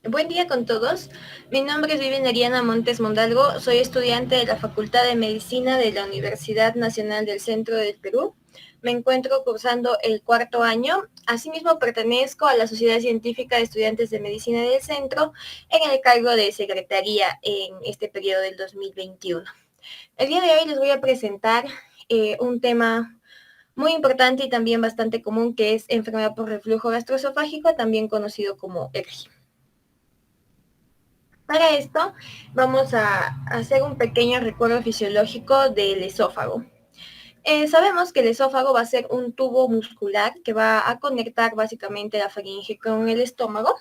Buen día con todos. Mi nombre es Vivian Ariana Montes Mondalgo. Soy estudiante de la Facultad de Medicina de la Universidad Nacional del Centro del Perú. Me encuentro cursando el cuarto año. Asimismo, pertenezco a la Sociedad Científica de Estudiantes de Medicina del Centro en el cargo de secretaría en este periodo del 2021. El día de hoy les voy a presentar un tema muy importante y también bastante común, que es enfermedad por reflujo gastroesofágico, también conocido como ERGI. Para esto vamos a hacer un pequeño recuerdo fisiológico del esófago. Sabemos que el esófago va a ser un tubo muscular que va a conectar básicamente la faringe con el estómago.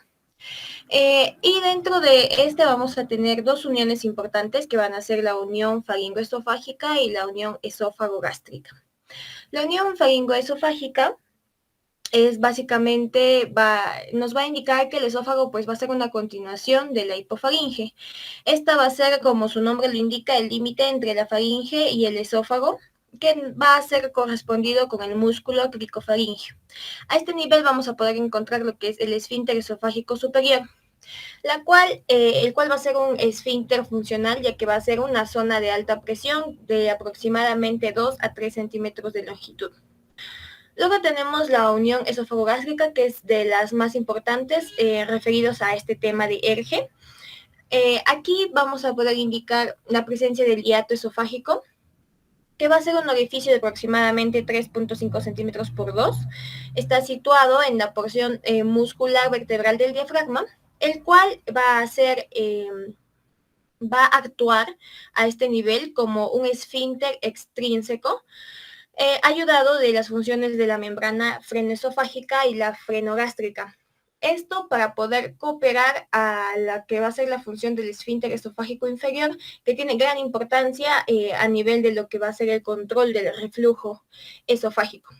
Y dentro de este vamos a tener dos uniones importantes que van a ser la unión faringoesofágica y la unión esófago-gástrica. La unión faringoesofágica es básicamente, nos va a indicar que el esófago pues va a ser una continuación de la hipofaringe. Esta va a ser, como su nombre lo indica, el límite entre la faringe y el esófago, que va a ser correspondido con el músculo cricofaringeo. A este nivel vamos a poder encontrar lo que es el esfínter esofágico superior, el cual va a ser un esfínter funcional, ya que va a ser una zona de alta presión de aproximadamente 2 a 3 centímetros de longitud. Luego tenemos la unión esófago-gástrica, que es de las más importantes referidos a este tema de ERGE. Aquí vamos a poder indicar la presencia del hiato esofágico, que va a ser un orificio de aproximadamente 3.5 centímetros por 2. Está situado en la porción muscular vertebral del diafragma, el cual va a actuar a este nivel como un esfínter extrínseco, ayudado de las funciones de la membrana frenesofágica y la frenogástrica. Esto para poder cooperar a la que va a ser la función del esfínter esofágico inferior, que tiene gran importancia a nivel de lo que va a ser el control del reflujo esofágico.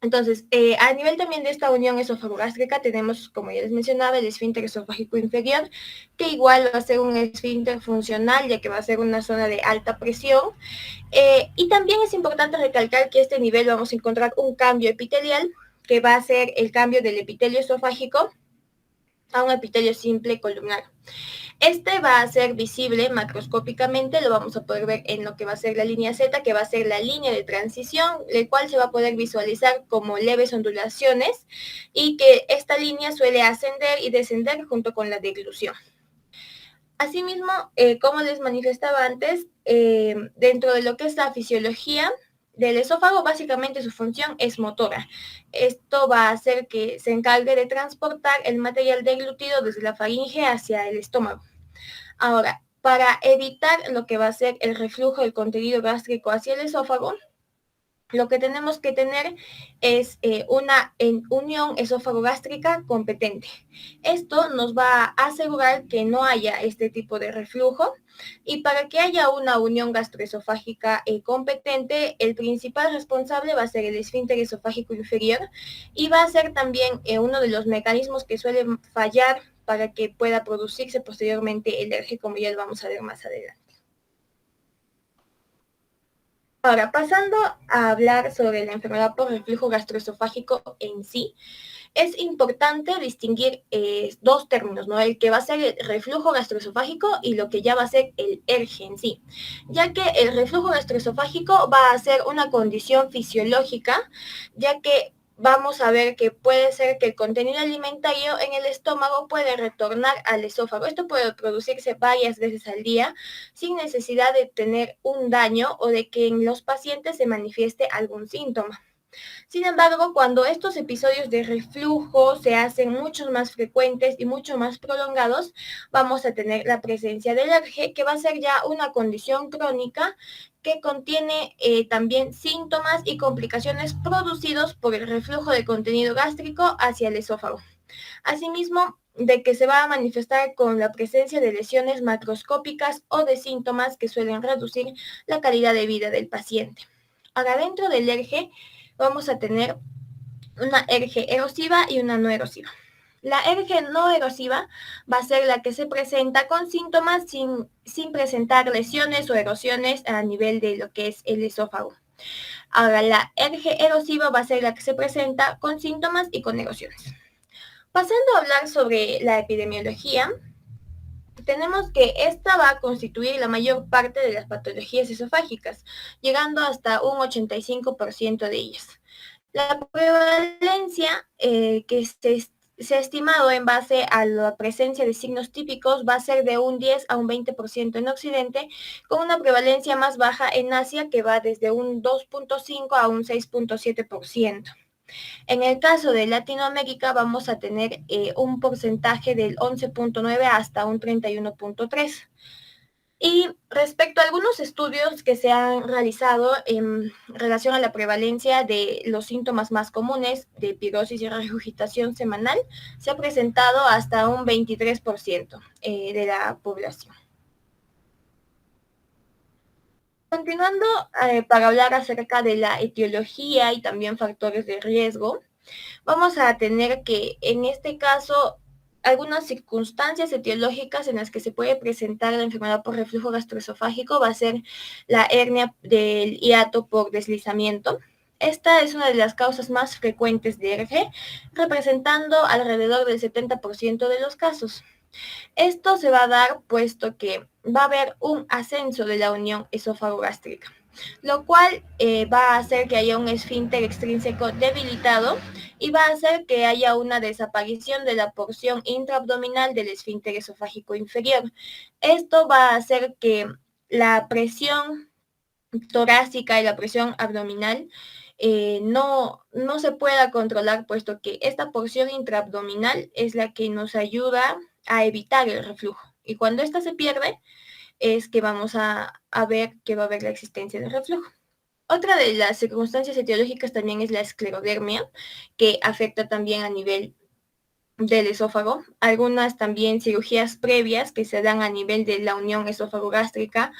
Entonces, a nivel también de esta unión esofagogástrica tenemos, como ya les mencionaba, el esfínter esofágico inferior, que igual va a ser un esfínter funcional, ya que va a ser una zona de alta presión. Y también es importante recalcar que a este nivel vamos a encontrar un cambio epitelial, que va a ser el cambio del epitelio esofágico a un epitelio simple columnar. Este va a ser visible macroscópicamente, lo vamos a poder ver en lo que va a ser la línea Z, que va a ser la línea de transición, el cual se va a poder visualizar como leves ondulaciones, y que esta línea suele ascender y descender junto con la deglución. Asimismo, como les manifestaba antes, dentro de lo que es la fisiología del esófago, básicamente su función es motora. Esto va a hacer que se encargue de transportar el material deglutido desde la faringe hacia el estómago. Ahora, para evitar lo que va a ser el reflujo del contenido gástrico hacia el esófago, lo que tenemos que tener es una unión esófago-gástrica competente. Esto nos va a asegurar que no haya este tipo de reflujo, y para que haya una unión gastroesofágica competente, el principal responsable va a ser el esfínter esofágico inferior, y va a ser también uno de los mecanismos que suelen fallar para que pueda producirse posteriormente el ERGE, como ya lo vamos a ver más adelante. Ahora, pasando a hablar sobre la enfermedad por reflujo gastroesofágico en sí, es importante distinguir dos términos, ¿no? El que va a ser el reflujo gastroesofágico y lo que ya va a ser el ERGE en sí, ya que el reflujo gastroesofágico va a ser una condición fisiológica, ya que vamos a ver que puede ser que el contenido alimentario en el estómago puede retornar al esófago. Esto puede producirse varias veces al día sin necesidad de tener un daño o de que en los pacientes se manifieste algún síntoma. Sin embargo, cuando estos episodios de reflujo se hacen mucho más frecuentes y mucho más prolongados, vamos a tener la presencia del ERGE, que va a ser ya una condición crónica que contiene también síntomas y complicaciones producidos por el reflujo de contenido gástrico hacia el esófago. Asimismo, de que se va a manifestar con la presencia de lesiones macroscópicas o de síntomas que suelen reducir la calidad de vida del paciente. Ahora, dentro del ERGE vamos a tener una ERGE erosiva y una no erosiva. La ERGE no erosiva va a ser la que se presenta con síntomas sin presentar lesiones o erosiones a nivel de lo que es el esófago. Ahora, la ERGE erosiva va a ser la que se presenta con síntomas y con erosiones. Pasando a hablar sobre la epidemiología, tenemos que esta va a constituir la mayor parte de las patologías esofágicas, llegando hasta un 85% de ellas. La prevalencia se ha estimado en base a la presencia de signos típicos va a ser de un 10 a un 20% en Occidente, con una prevalencia más baja en Asia que va desde un 2.5 a un 6.7%. En el caso de Latinoamérica vamos a tener un porcentaje del 11.9 hasta un 31.3. Y respecto a algunos estudios que se han realizado en relación a la prevalencia de los síntomas más comunes de pirosis y regurgitación semanal, se ha presentado hasta un 23% de la población. Continuando, para hablar acerca de la etiología y también factores de riesgo, vamos a tener que en este caso algunas circunstancias etiológicas en las que se puede presentar la enfermedad por reflujo gastroesofágico va a ser la hernia del hiato por deslizamiento. Esta es una de las causas más frecuentes de RG, representando alrededor del 70% de los casos. Esto se va a dar puesto que va a haber un ascenso de la unión esófago-gástrica, lo cual va a hacer que haya un esfínter extrínseco debilitado y va a hacer que haya una desaparición de la porción intraabdominal del esfínter esofágico inferior. Esto va a hacer que la presión torácica y la presión abdominal no se pueda controlar, puesto que esta porción intraabdominal es la que nos ayuda a evitar el reflujo. Y cuando esta se pierde, es que vamos a ver que va a haber la existencia de reflujo. Otra de las circunstancias etiológicas también es la esclerodermia, que afecta también a nivel del esófago. Algunas también cirugías previas que se dan a nivel de la unión esófago-gástrica,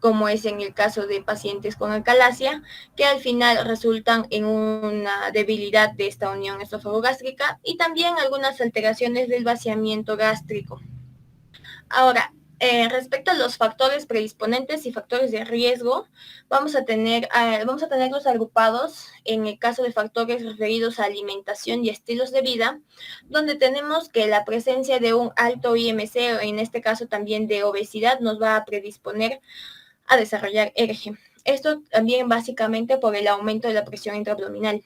como es en el caso de pacientes con acalasia, que al final resultan en una debilidad de esta unión esófago-gástrica y también algunas alteraciones del vaciamiento gástrico. Ahora, respecto a los factores predisponentes y factores de riesgo, vamos a tenerlos agrupados en el caso de factores referidos a alimentación y estilos de vida, donde tenemos que la presencia de un alto IMC, o en este caso también de obesidad, nos va a predisponer a desarrollar RG. Esto también básicamente por el aumento de la presión intraabdominal.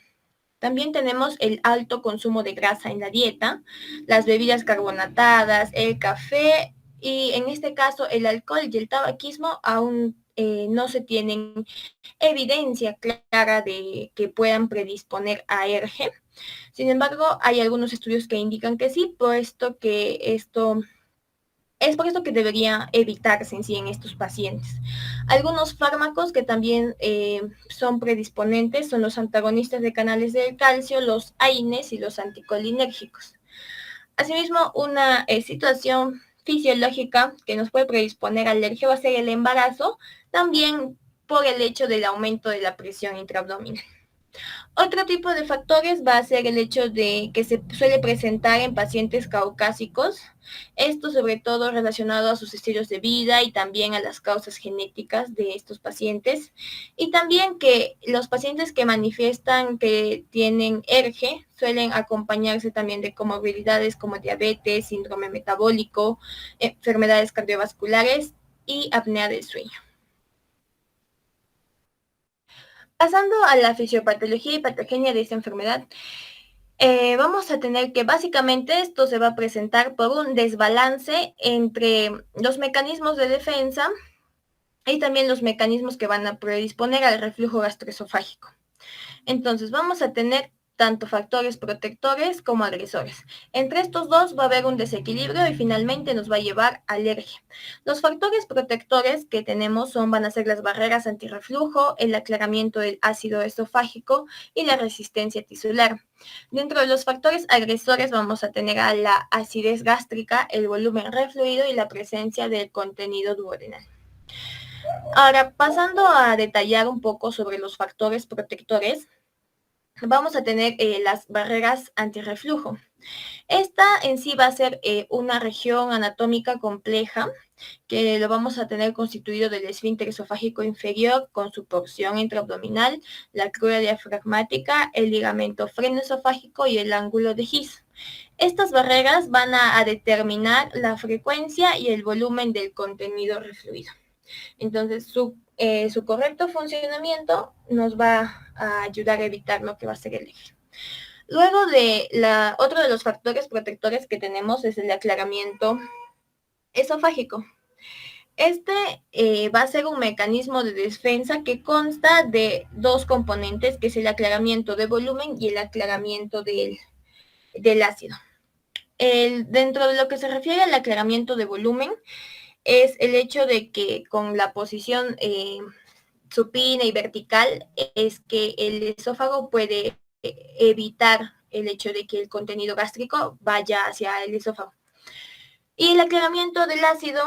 También tenemos el alto consumo de grasa en la dieta, las bebidas carbonatadas, el café y en este caso el alcohol y el tabaquismo aún no se tienen evidencia clara de que puedan predisponer a RG. Sin embargo, hay algunos estudios que indican que sí, puesto que esto es por esto que debería evitarse en sí en estos pacientes. Algunos fármacos que también son predisponentes son los antagonistas de canales del calcio, los AINES y los anticolinérgicos. Asimismo, una situación fisiológica que nos puede predisponer a alergia va a ser el embarazo, también por el hecho del aumento de la presión intraabdominal. Otro tipo de factores va a ser el hecho de que se suele presentar en pacientes caucásicos, esto sobre todo relacionado a sus estilos de vida y también a las causas genéticas de estos pacientes, y también que los pacientes que manifiestan que tienen ERGE suelen acompañarse también de comorbilidades como diabetes, síndrome metabólico, enfermedades cardiovasculares y apnea del sueño. Pasando a la fisiopatología y patogenia de esta enfermedad, vamos a tener que básicamente esto se va a presentar por un desbalance entre los mecanismos de defensa y también los mecanismos que van a predisponer al reflujo gastroesofágico. Entonces vamos a tener tanto factores protectores como agresores. Entre estos dos va a haber un desequilibrio y finalmente nos va a llevar a alergia. Los factores protectores que tenemos van a ser las barreras antirreflujo, el aclaramiento del ácido esofágico y la resistencia tisular. Dentro de los factores agresores vamos a tener a la acidez gástrica, el volumen refluido y la presencia del contenido duodenal. Ahora, pasando a detallar un poco sobre los factores protectores, vamos a tener las barreras antirreflujo. Esta en sí va a ser una región anatómica compleja que lo vamos a tener constituido del esfínter esofágico inferior con su porción intraabdominal, la crura diafragmática, el ligamento frenoesofágico y el ángulo de His. Estas barreras van a determinar la frecuencia y el volumen del contenido refluido. Entonces, su correcto funcionamiento nos va a ayudar a evitar lo que va a ser el eje. Luego otro de los factores protectores que tenemos es el aclaramiento esofágico. Este va a ser un mecanismo de defensa que consta de dos componentes, que es el aclaramiento de volumen y el aclaramiento del ácido. Dentro de lo que se refiere al aclaramiento de volumen, es el hecho de que con la posición supina y vertical es que el esófago puede evitar el hecho de que el contenido gástrico vaya hacia el esófago. Y el aclaramiento del ácido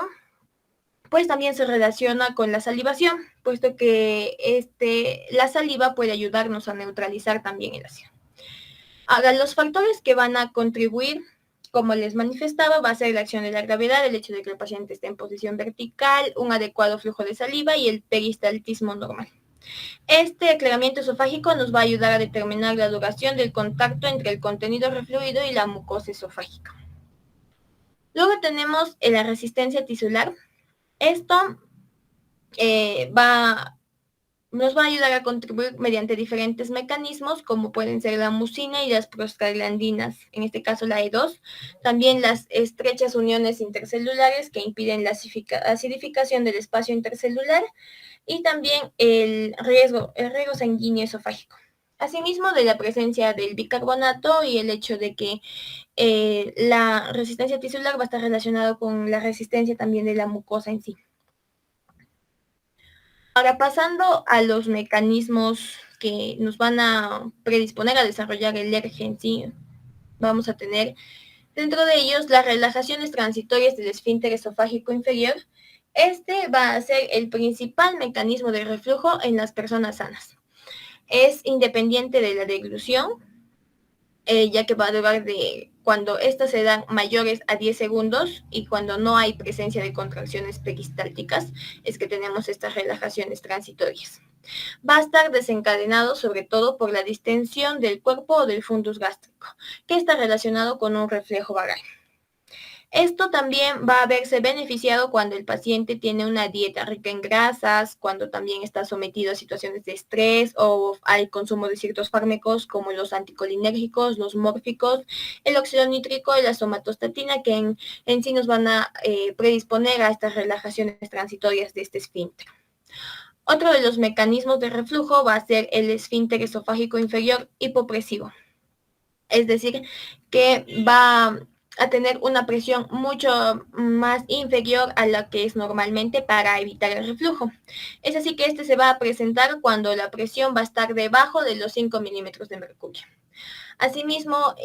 pues también se relaciona con la salivación, puesto que la saliva puede ayudarnos a neutralizar también el ácido. Ahora, los factores que van a contribuir, como les manifestaba, va a ser la acción de la gravedad, el hecho de que el paciente esté en posición vertical, un adecuado flujo de saliva y el peristaltismo normal. Este aclaramiento esofágico nos va a ayudar a determinar la duración del contacto entre el contenido refluido y la mucosa esofágica. Luego tenemos la resistencia tisular. Esto nos va a ayudar a contribuir mediante diferentes mecanismos, como pueden ser la mucina y las prostaglandinas, en este caso la E2, también las estrechas uniones intercelulares que impiden la acidificación del espacio intercelular y también el riego sanguíneo esofágico. Asimismo, de la presencia del bicarbonato y el hecho de que la resistencia tisular va a estar relacionado con la resistencia también de la mucosa en sí. Ahora, pasando a los mecanismos que nos van a predisponer a desarrollar el ERG en sí, vamos a tener dentro de ellos las relajaciones transitorias del esfínter esofágico inferior. Este va a ser el principal mecanismo de reflujo en las personas sanas. Es independiente de la deglución, ya que va a durar de cuando estas se dan mayores a 10 segundos y cuando no hay presencia de contracciones peristálticas, es que tenemos estas relajaciones transitorias. Va a estar desencadenado sobre todo por la distensión del cuerpo o del fundus gástrico, que está relacionado con un reflejo vagal. Esto también va a verse beneficiado cuando el paciente tiene una dieta rica en grasas, cuando también está sometido a situaciones de estrés o al consumo de ciertos fármacos como los anticolinérgicos, los mórficos, el óxido nítrico y la somatostatina, que en sí nos van a predisponer a estas relajaciones transitorias de este esfínter. Otro de los mecanismos de reflujo va a ser el esfínter esofágico inferior hipopresivo. Es decir, que va a tener una presión mucho más inferior a la que es normalmente para evitar el reflujo. Es así que este se va a presentar cuando la presión va a estar debajo de los 5 milímetros de mercurio. Asimismo,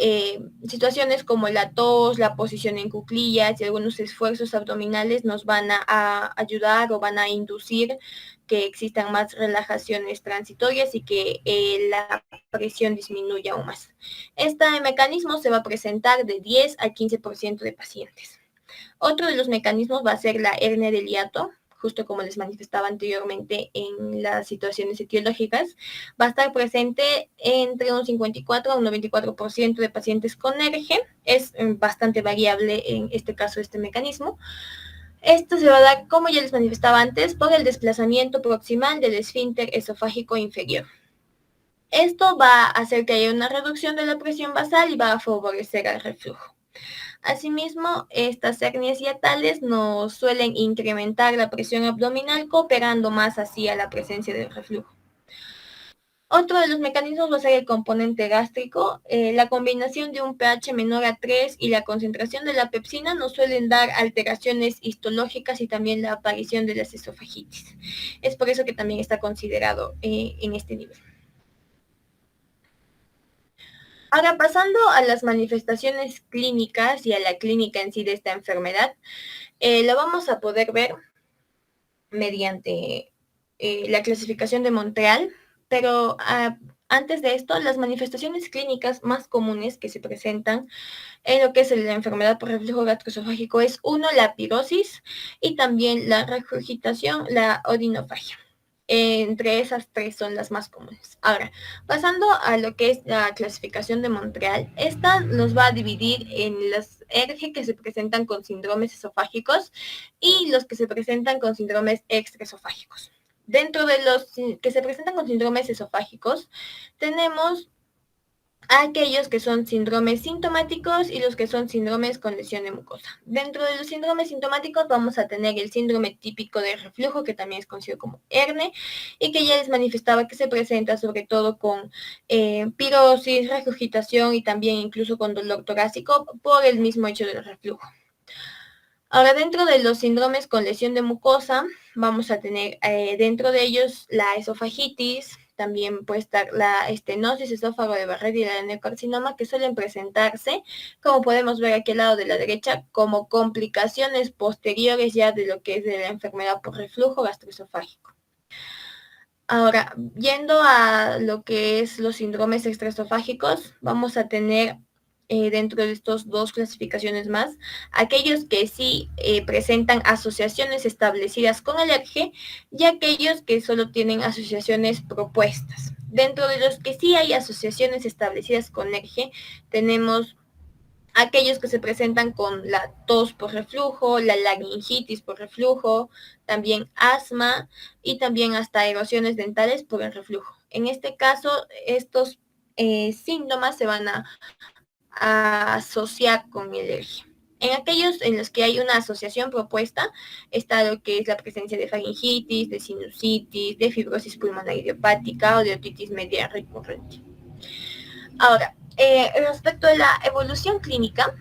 situaciones como la tos, la posición en cuclillas y algunos esfuerzos abdominales nos van a ayudar o van a inducir que existan más relajaciones transitorias y que la presión disminuya aún más. Este mecanismo se va a presentar de 10 al 15% de pacientes. Otro de los mecanismos va a ser la hernia del hiato, justo como les manifestaba anteriormente en las situaciones etiológicas, va a estar presente entre un 54 a un 94% de pacientes con ERG. Es bastante variable en este caso este mecanismo. Esto se va a dar, como ya les manifestaba antes, por el desplazamiento proximal del esfínter esofágico inferior. Esto va a hacer que haya una reducción de la presión basal y va a favorecer el reflujo. Asimismo, estas hernias hiatales nos suelen incrementar la presión abdominal, cooperando más hacia la presencia del reflujo. Otro de los mecanismos va a ser el componente gástrico. La combinación de un pH menor a 3 y la concentración de la pepsina nos suelen dar alteraciones histológicas y también la aparición de las esofagitis. Es por eso que también está considerado en este nivel. Ahora, pasando a las manifestaciones clínicas y a la clínica en sí de esta enfermedad, lo vamos a poder ver mediante la clasificación de Montreal, pero antes de esto, las manifestaciones clínicas más comunes que se presentan en lo que es la enfermedad por reflujo gastroesofágico es, uno, la pirosis y también la regurgitación, la odinofagia. Entre esas tres son las más comunes. Ahora, pasando a lo que es la clasificación de Montreal, esta nos va a dividir en las ERG que se presentan con síndromes esofágicos y los que se presentan con síndromes extraesofágicos. Dentro de los que se presentan con síndromes esofágicos, tenemos aquellos que son síndromes sintomáticos y los que son síndromes con lesión de mucosa. Dentro de los síndromes sintomáticos vamos a tener el síndrome típico de reflujo, que también es conocido como HERNE, y que ya les manifestaba que se presenta sobre todo con pirosis, regurgitación y también incluso con dolor torácico por el mismo hecho del reflujo. Ahora, dentro de los síndromes con lesión de mucosa, vamos a tener dentro de ellos la esofagitis, también puede estar la estenosis, esófago de Barrett y el adenocarcinoma, que suelen presentarse, como podemos ver aquí al lado de la derecha, como complicaciones posteriores ya de lo que es de la enfermedad por reflujo gastroesofágico. Ahora, yendo a lo que es los síndromes extraesofágicos, vamos a tener dentro de estas dos clasificaciones más, aquellos que sí presentan asociaciones establecidas con alergia y aquellos que solo tienen asociaciones propuestas. Dentro de los que sí hay asociaciones establecidas con alergia, tenemos aquellos que se presentan con la tos por reflujo, la laringitis por reflujo, también asma y también hasta erosiones dentales por el reflujo. En este caso, estos síntomas se van a asociar con el alergia. En aquellos en los que hay una asociación propuesta, está lo que es la presencia de faringitis, de sinusitis, de fibrosis pulmonar idiopática o de otitis media recurrente. Ahora, respecto a la evolución clínica,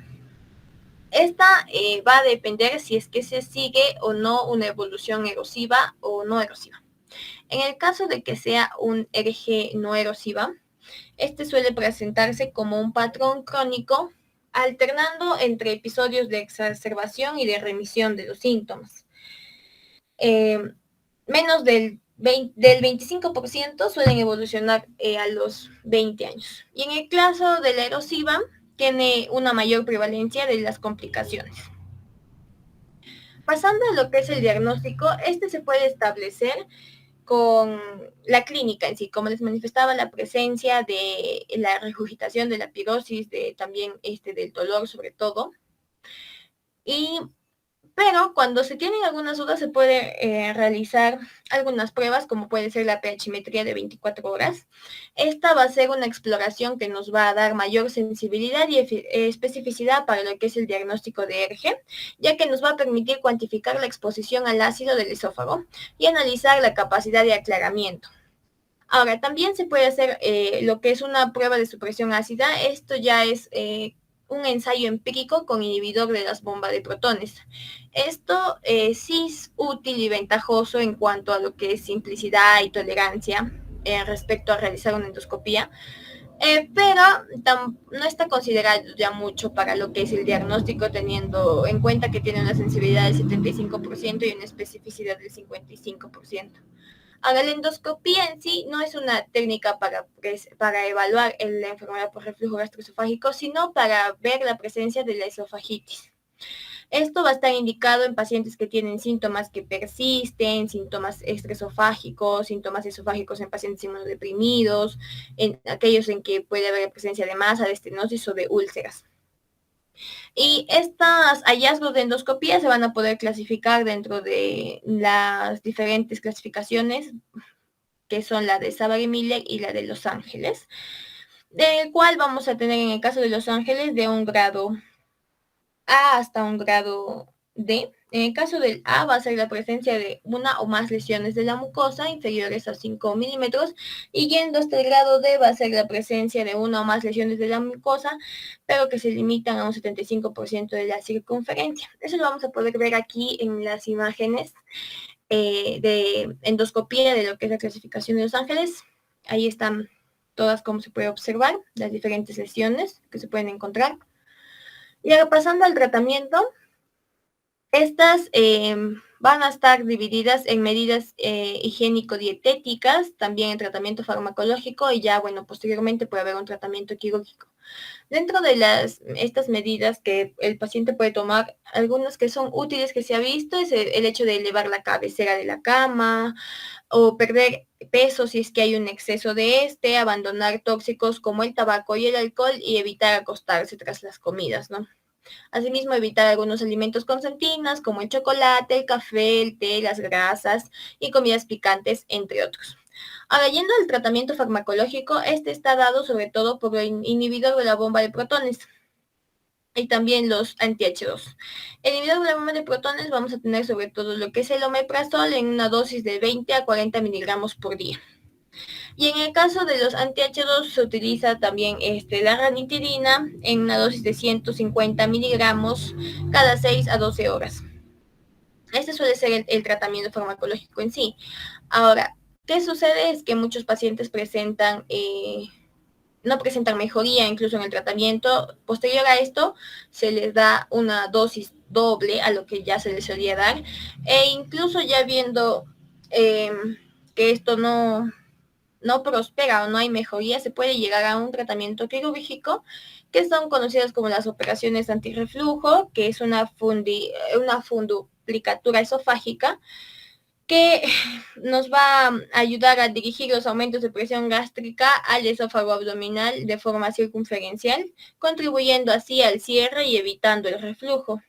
esta va a depender si es que se sigue o no una evolución erosiva o no erosiva. En el caso de que sea un RG no erosiva, este suele presentarse como un patrón crónico, alternando entre episodios de exacerbación y de remisión de los síntomas. Menos del 25% suelen evolucionar a los 20 años. Y en el caso de la erosiva, tiene una mayor prevalencia de las complicaciones. Pasando a lo que es el diagnóstico, este se puede establecer con la clínica en sí, como les manifestaba, la presencia de la regurgitación, de la pirosis, de también del dolor sobre todo. Pero cuando se tienen algunas dudas se puede realizar algunas pruebas, como puede ser la pHimetría de 24 horas. Esta va a ser una exploración que nos va a dar mayor sensibilidad y especificidad para lo que es el diagnóstico de ERG, ya que nos va a permitir cuantificar la exposición al ácido del esófago y analizar la capacidad de aclaramiento. Ahora, también se puede hacer lo que es una prueba de supresión ácida. Esto ya es un ensayo empírico con inhibidor de las bombas de protones. Esto sí es útil y ventajoso en cuanto a lo que es simplicidad y tolerancia respecto a realizar una endoscopía, pero no está considerado ya mucho para lo que es el diagnóstico, teniendo en cuenta que tiene una sensibilidad del 75% y una especificidad del 55%. Ahora, la endoscopía en sí no es una técnica para evaluar la enfermedad por reflujo gastroesofágico, sino para ver la presencia de la esofagitis. Esto va a estar indicado en pacientes que tienen síntomas que persisten, síntomas estresofágicos, síntomas esofágicos en pacientes inmunodeprimidos, en aquellos en que puede haber presencia de masa, de estenosis o de úlceras. Y estos hallazgos de endoscopía se van a poder clasificar dentro de las diferentes clasificaciones, que son la de Savary-Miller y la de Los Ángeles, del cual vamos a tener en el caso de Los Ángeles de un grado A hasta un grado D. En el caso del A va a ser la presencia de una o más lesiones de la mucosa inferiores a 5 milímetros, y yendo hasta el grado D va a ser la presencia de una o más lesiones de la mucosa, pero que se limitan a un 75% de la circunferencia. Eso lo vamos a poder ver aquí en las imágenes de endoscopía de lo que es la clasificación de Los Ángeles. Ahí están todas, como se puede observar, las diferentes lesiones que se pueden encontrar. Y ahora, pasando al tratamiento, Estas van a estar divididas en medidas higiénico-dietéticas, también en tratamiento farmacológico y ya, bueno, posteriormente puede haber un tratamiento quirúrgico. Dentro de estas medidas que el paciente puede tomar, algunas que son útiles que se ha visto es el hecho de elevar la cabecera de la cama o perder peso si es que hay un exceso de abandonar tóxicos como el tabaco y el alcohol y evitar acostarse tras las comidas, ¿no? Asimismo, evitar algunos alimentos con santinas como el chocolate, el café, el té, las grasas y comidas picantes, entre otros. Ahora, yendo al tratamiento farmacológico, este está dado sobre todo por el inhibidor de la bomba de protones y también los anti-H2. El inhibidor de la bomba de protones vamos a tener sobre todo lo que es el omeprazol en una dosis de 20 a 40 miligramos por día. Y en el caso de los anti-H2 se utiliza también la ranitidina en una dosis de 150 miligramos cada 6 a 12 horas. Este suele ser el tratamiento farmacológico en sí. Ahora, ¿qué sucede? Es que muchos pacientes no presentan mejoría incluso en el tratamiento. Posterior a esto, se les da una dosis doble a lo que ya se les solía dar. E incluso ya viendo que esto no prospera o no hay mejoría, se puede llegar a un tratamiento quirúrgico, que son conocidas como las operaciones antirreflujo, que es una funduplicatura esofágica, que nos va a ayudar a dirigir los aumentos de presión gástrica al esófago abdominal de forma circunferencial, contribuyendo así al cierre y evitando el reflujo.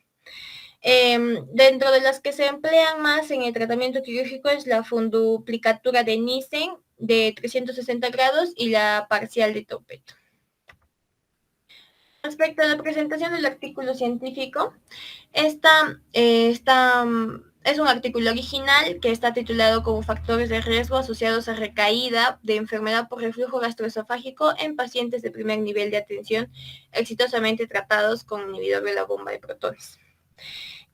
Dentro de las que se emplean más en el tratamiento quirúrgico es la funduplicatura de Nissen de 360 grados y la parcial de Topeto. Respecto a la presentación del artículo científico, esta es un artículo original que está titulado como factores de riesgo asociados a recaída de enfermedad por reflujo gastroesofágico en pacientes de primer nivel de atención exitosamente tratados con inhibidor de la bomba de protones.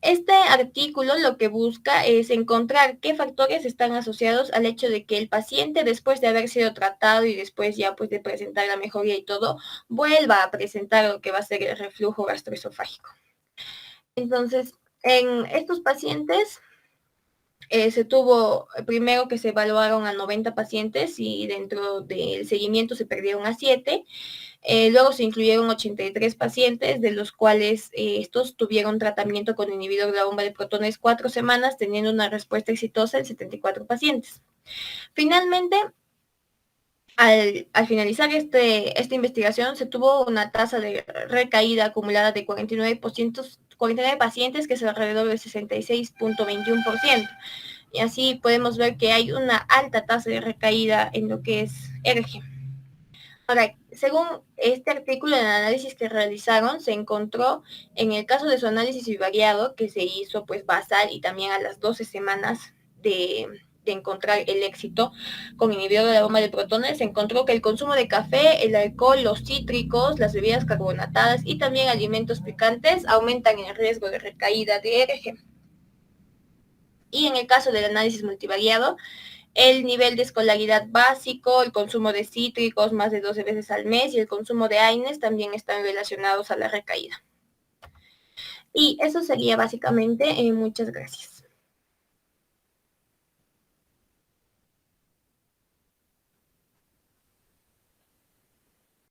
Este artículo lo que busca es encontrar qué factores están asociados al hecho de que el paciente, después de haber sido tratado y después ya pues de presentar la mejoría y todo, vuelva a presentar lo que va a ser el reflujo gastroesofágico. Entonces, en estos pacientes se tuvo primero que se evaluaron a 90 pacientes y dentro del seguimiento se perdieron a 7. Luego se incluyeron 83 pacientes, de los cuales estos tuvieron tratamiento con inhibidor de la bomba de protones 4 semanas, teniendo una respuesta exitosa en 74 pacientes. Finalmente, al finalizar esta investigación, se tuvo una tasa de recaída acumulada de 49 pacientes, que es alrededor del 66.21%. Y así podemos ver que hay una alta tasa de recaída en lo que es ERGE. Ahora, según este artículo, en el análisis que realizaron, se encontró en el caso de su análisis bivariado, que se hizo pues basal y también a las 12 semanas de encontrar el éxito con inhibidor de la bomba de protones, se encontró que el consumo de café, el alcohol, los cítricos, las bebidas carbonatadas y también alimentos picantes aumentan el riesgo de recaída de ERG. Y en el caso del análisis multivariado, el nivel de escolaridad básico, el consumo de cítricos más de 12 veces al mes y el consumo de AINES también están relacionados a la recaída. Y eso sería básicamente. Muchas gracias.